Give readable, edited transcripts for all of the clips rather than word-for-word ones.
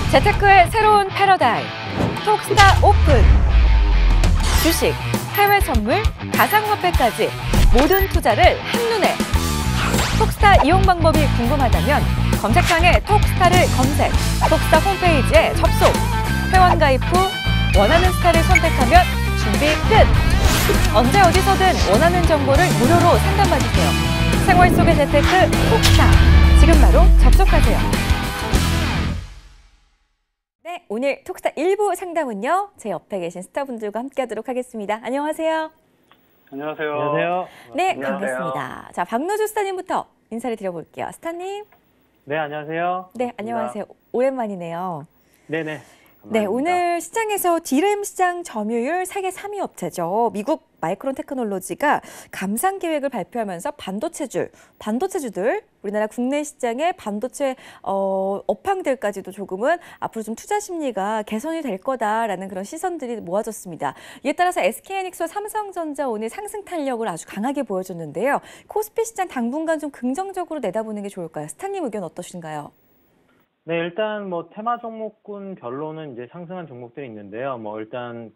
재테크의 새로운 패러다임, 톡스타 오픈. 주식, 해외 선물, 가상화폐까지 모든 투자를 한눈에. 톡스타 이용 방법이 궁금하다면 검색창에 톡스타를 검색, 톡스타 홈페이지에 접속. 회원 가입 후 원하는 스타를 선택하면 준비 끝! 언제 어디서든 원하는 정보를 무료로 상담받으세요. 생활 속의 재테크 톡스타. 지금 바로 접속하세요. 네, 오늘 톡스타 1부 상담은요. 제 옆에 계신 스타분들과 함께하도록 하겠습니다. 안녕하세요. 안녕하세요. 안녕하세요. 네, 안녕하세요. 반갑습니다. 자, 박노주 스타님부터 인사를 드려볼게요. 스타님. 네, 안녕하세요. 네, 안녕하세요. 오랜만이네요. 네네. 네, 감사합니다. 오늘 시장에서 D램 시장 점유율 세계 3위 업체죠. 미국 마이크론 테크놀로지가 감산 계획을 발표하면서 반도체주들, 우리나라 국내 시장의 반도체 업황들까지도 조금은 앞으로 좀 투자 심리가 개선이 될 거다라는 그런 시선들이 모아졌습니다. 이에 따라서 SK하이닉스와 삼성전자 오늘 상승 탄력을 아주 강하게 보여줬는데요. 코스피 시장 당분간 좀 긍정적으로 내다보는 게 좋을까요? 스타님 의견 어떠신가요? 네, 일단 뭐 테마 종목군 별로는 이제 상승한 종목들이 있는데요. 일단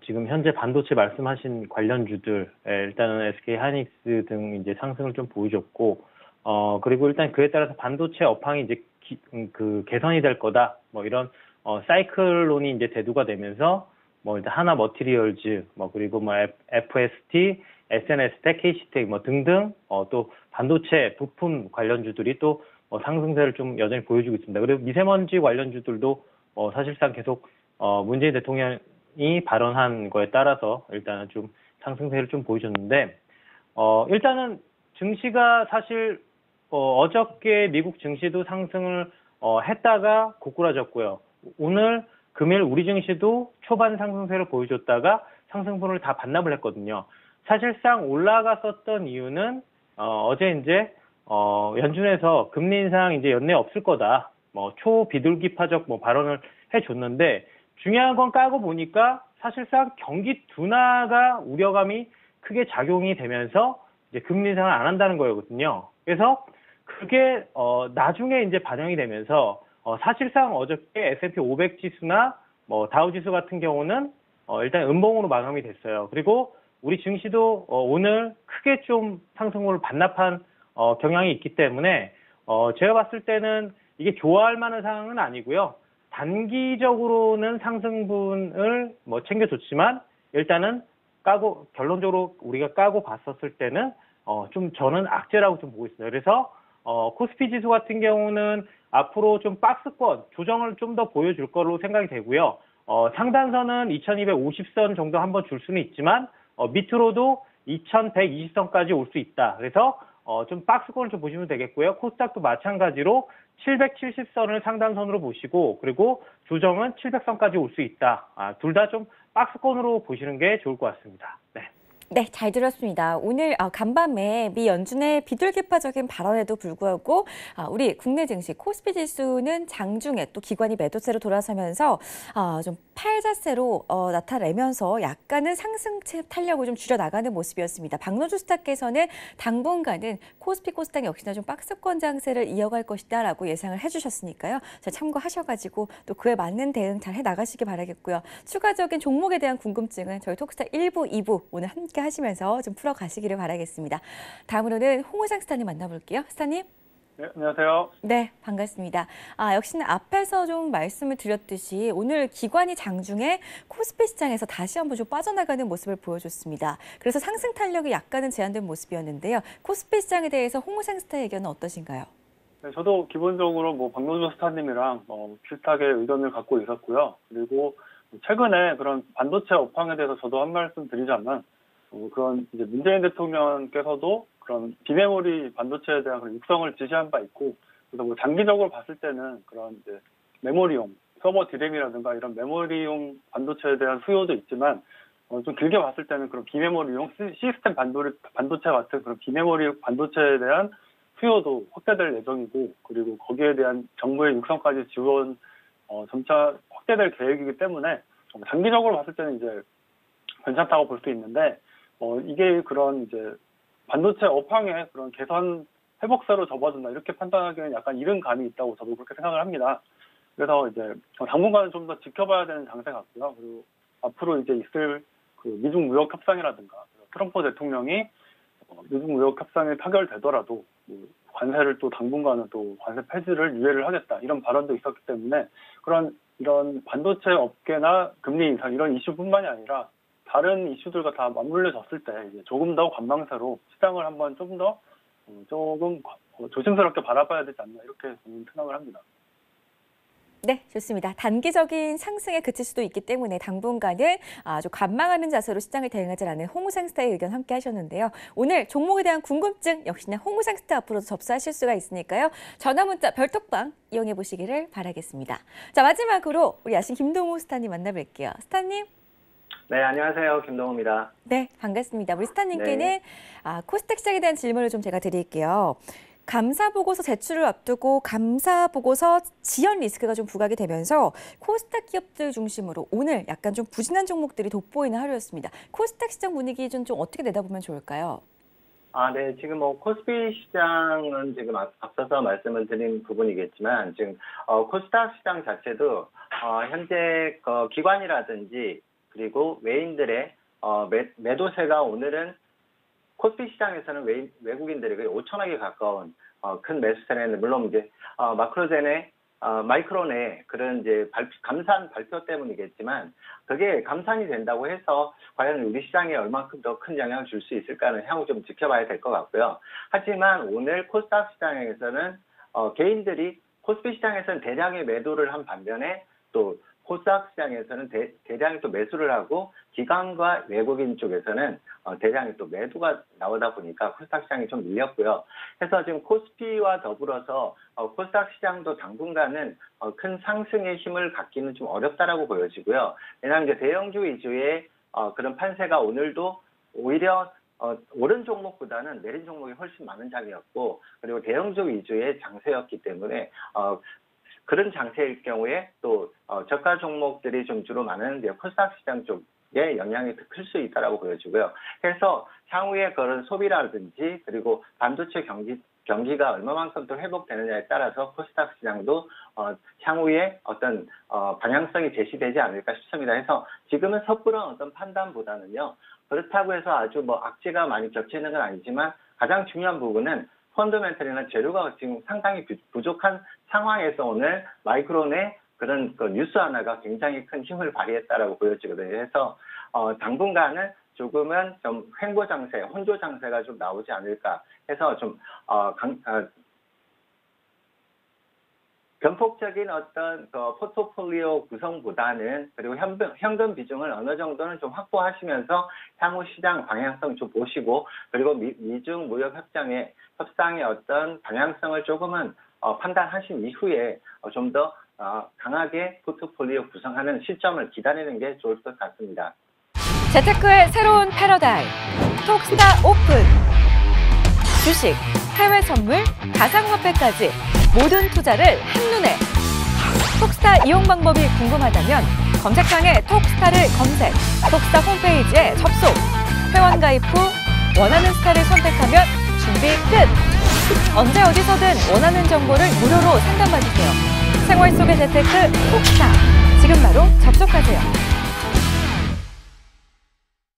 지금 현재 반도체 말씀하신 관련주들, 일단은 SK하이닉스 등 이제 상승을 좀 보여줬고, 그리고 일단 그에 따라서 반도체 업황이 이제 개선이 될 거다. 이런 사이클론이 이제 대두가 되면서 일단 하나 머티리얼즈, 그리고 FST, SNS텍, KC텍 등등 또 반도체 부품 관련주들이 또 상승세를 좀 여전히 보여주고 있습니다. 그리고 미세먼지 관련주들도 사실상 계속 문재인 대통령이 발언한 거에 따라서 일단은 좀 상승세를 좀 보여줬는데, 일단은 증시가 사실 어저께 미국 증시도 상승을 했다가 고꾸라졌고요. 오늘 금일 우리 증시도 초반 상승세를 보여줬다가 상승분을 다 반납을 했거든요. 사실상 올라갔었던 이유는 어제 이제 연준에서 금리 인상 이제 연내 없을 거다. 초비둘기파적 발언을 해줬는데, 중요한 건 까고 보니까 사실상 경기 둔화가 우려감이 크게 작용이 되면서 이제 금리 인상을 안 한다는 거거든요. 그래서 그게 나중에 이제 반영이 되면서 사실상 어저께 S&P 500 지수나 다우 지수 같은 경우는 일단 음봉으로 마감이 됐어요. 그리고 우리 증시도 오늘 크게 좀 상승분을 반납한 경향이 있기 때문에 제가 봤을 때는 이게 좋아할 만한 상황은 아니고요. 단기적으로는 상승분을 챙겨줬지만 일단은 결론적으로 우리가 까고 봤었을 때는 좀 저는 악재라고 좀 보고 있습니다. 그래서 코스피 지수 같은 경우는 앞으로 좀 박스권 조정을 좀 더 보여줄 거로 생각이 되고요. 상단선은 2250선 정도 한번 줄 수는 있지만 밑으로도 2120선까지 올 수 있다. 그래서 좀 박스권을 좀 보시면 되겠고요. 코스닥도 마찬가지로 770선을 상단선으로 보시고, 그리고 조정은 700선까지 올 수 있다. 둘 다 좀 박스권으로 보시는 게 좋을 것 같습니다. 네. 네, 잘 들었습니다. 오늘 간밤에 미 연준의 비둘기파적인 발언에도 불구하고 우리 국내 증시 코스피 지수는 장중에 또 기관이 매도세로 돌아서면서 좀 팔자세로 나타내면서 약간은 상승 탄력을 좀 줄여나가는 모습이었습니다. 박노주 스타께서는 당분간은 코스피 코스닥 역시나 좀 박스권 장세를 이어갈 것이다라고 예상을 해주셨으니까요. 자, 참고하셔가지고 또 그에 맞는 대응 잘 해나가시기 바라겠고요. 추가적인 종목에 대한 궁금증은 저희 톡스타 1부, 2부 오늘 함께 하시면서 좀 풀어가시기를 바라겠습니다. 다음으로는 홍우상 스타님 만나볼게요. 스타님. 네, 안녕하세요. 네, 반갑습니다. 역시나 앞에서 좀 말씀을 드렸듯이 오늘 기관이 장중에 코스피 시장에서 다시 한번 좀 빠져나가는 모습을 보여줬습니다. 그래서 상승 탄력이 약간은 제한된 모습이었는데요. 코스피 시장에 대해서 홍우상 스타의 의견은 어떠신가요? 네, 저도 기본적으로 박노조 스타님이랑 비슷하게 의견을 갖고 있었고요. 그리고 최근에 그런 반도체 업황에 대해서 저도 한 말씀 드리자면, 그런 이제 문재인 대통령께서도 그런 비메모리 반도체에 대한 그런 육성을 지시한 바 있고, 그래서 장기적으로 봤을 때는 그런 이제 메모리용 서버 디램이라든가 이런 메모리용 반도체에 대한 수요도 있지만, 좀 길게 봤을 때는 그런 비메모리용 시스템 반도체 같은 그런 비메모리 반도체에 대한 수요도 확대될 예정이고, 그리고 거기에 대한 정부의 육성까지 지원 점차 확대될 계획이기 때문에 장기적으로 봤을 때는 이제 괜찮다고 볼 수 있는데, 이게 그런 이제 반도체 업황의 그런 개선 회복세로 접어든다 이렇게 판단하기에는 약간 이른 감이 있다고 저도 그렇게 생각을 합니다. 그래서 이제 당분간은 좀 더 지켜봐야 되는 장세 같고요. 그리고 앞으로 이제 있을 그 미중 무역 협상이라든가 트럼프 대통령이 미중 무역 협상이 타결되더라도 뭐 관세를 또 당분간은 또 관세 폐지를 유예를 하겠다 이런 발언도 있었기 때문에 이런 반도체 업계나 금리 인상 이런 이슈뿐만이 아니라 다른 이슈들과 다 맞물려졌을 때 이제 조금 더 관망세로 시장을 한번 조금 조심스럽게 바라봐야 되지 않나 이렇게 저는 생각을 합니다. 네, 좋습니다. 단기적인 상승에 그칠 수도 있기 때문에 당분간은 아주 관망하는 자세로 시장을 대응하자라는 홍우상 스타의 의견 함께 하셨는데요. 오늘 종목에 대한 궁금증 역시나 홍우상 스타 앞으로도 접수하실 수가 있으니까요. 전화 문자 별톡방 이용해 보시기를 바라겠습니다. 자, 마지막으로 우리 아신 김동우 스타님 만나볼게요. 스타님. 네, 안녕하세요. 김동우입니다. 네, 반갑습니다. 우리 스타님께는 네. 코스닥 시장에 대한 질문을 좀 제가 드릴게요. 감사 보고서 제출을 앞두고 감사 보고서 지연 리스크가 좀 부각이 되면서 코스닥 기업들 중심으로 오늘 약간 좀 부진한 종목들이 돋보이는 하루였습니다. 코스닥 시장 분위기 좀 어떻게 내다보면 좋을까요? 네, 지금 코스피 시장은 지금 앞서서 말씀을 드린 부분이겠지만 지금 코스닥 시장 자체도 현재 기관이라든지 그리고 외인들의 매도세가 오늘은 코스피 시장에서는 외국인들이 거의 5천억에 가까운 큰 매수세는 물론 이제 마이크론의 그런 이제 감산 발표 때문이겠지만 그게 감산이 된다고 해서 과연 우리 시장에 얼마큼 더 큰 영향을 줄 수 있을까는 향후 좀 지켜봐야 될 것 같고요. 하지만 오늘 코스닥 시장에서는 개인들이 코스피 시장에서는 대량의 매도를 한 반면에 또 코스닥 시장에서는 대량의 또 매수를 하고 기관과 외국인 쪽에서는 대량의 또 매도가 나오다 보니까 코스닥 시장이 좀 밀렸고요. 그래서 지금 코스피와 더불어서 코스닥 시장도 당분간은 큰 상승의 힘을 갖기는 좀 어렵다라고 보여지고요. 왜냐하면 이제 대형주 위주의 그런 판세가 오늘도 오히려 오른 종목보다는 내린 종목이 훨씬 많은 장이었고 그리고 대형주 위주의 장세였기 때문에 그런 장세일 경우에 또 저가 종목들이 좀 주로 많은 코스닥 시장 쪽에 영향이 더 클 수 있다라고 보여지고요. 그래서 향후에 그런 소비라든지 그리고 반도체 경기가 얼마만큼 또 회복되느냐에 따라서 코스닥 시장도 향후에 어떤 방향성이 제시되지 않을까 싶습니다. 그래서 지금은 섣부른 어떤 판단보다는요. 그렇다고 해서 아주 악재가 많이 겹치는 건 아니지만 가장 중요한 부분은 펀더멘털이나 재료가 지금 상당히 부족한 상황에서 오늘 마이크론의 그런 뉴스 하나가 굉장히 큰 힘을 발휘했다라고 보여지거든요. 그래서 당분간은 조금은 좀 횡보 장세, 혼조 장세가 좀 나오지 않을까 해서 좀 변폭적인 어떤 포트폴리오 구성보다는 그리고 현금 비중을 어느 정도는 좀 확보하시면서 향후 시장 방향성 좀 보시고 그리고 미중 무역 협상의 어떤 방향성을 조금은 판단하신 이후에 좀 더 강하게 포트폴리오 구성하는 시점을 기다리는 게 좋을 것 같습니다. 재테크의 새로운 패러다임, 톡스타 오픈. 주식, 해외 선물, 가상화폐까지 모든 투자를 한눈에. 톡스타 이용 방법이 궁금하다면 검색창에 톡스타를 검색, 톡스타 홈페이지에 접속. 회원 가입 후 원하는 스타를 선택하면 준비 끝! 언제 어디서든 원하는 정보를 무료로 상담받으세요. 생활 속의 재테크 톡스타. 지금 바로 접속하세요.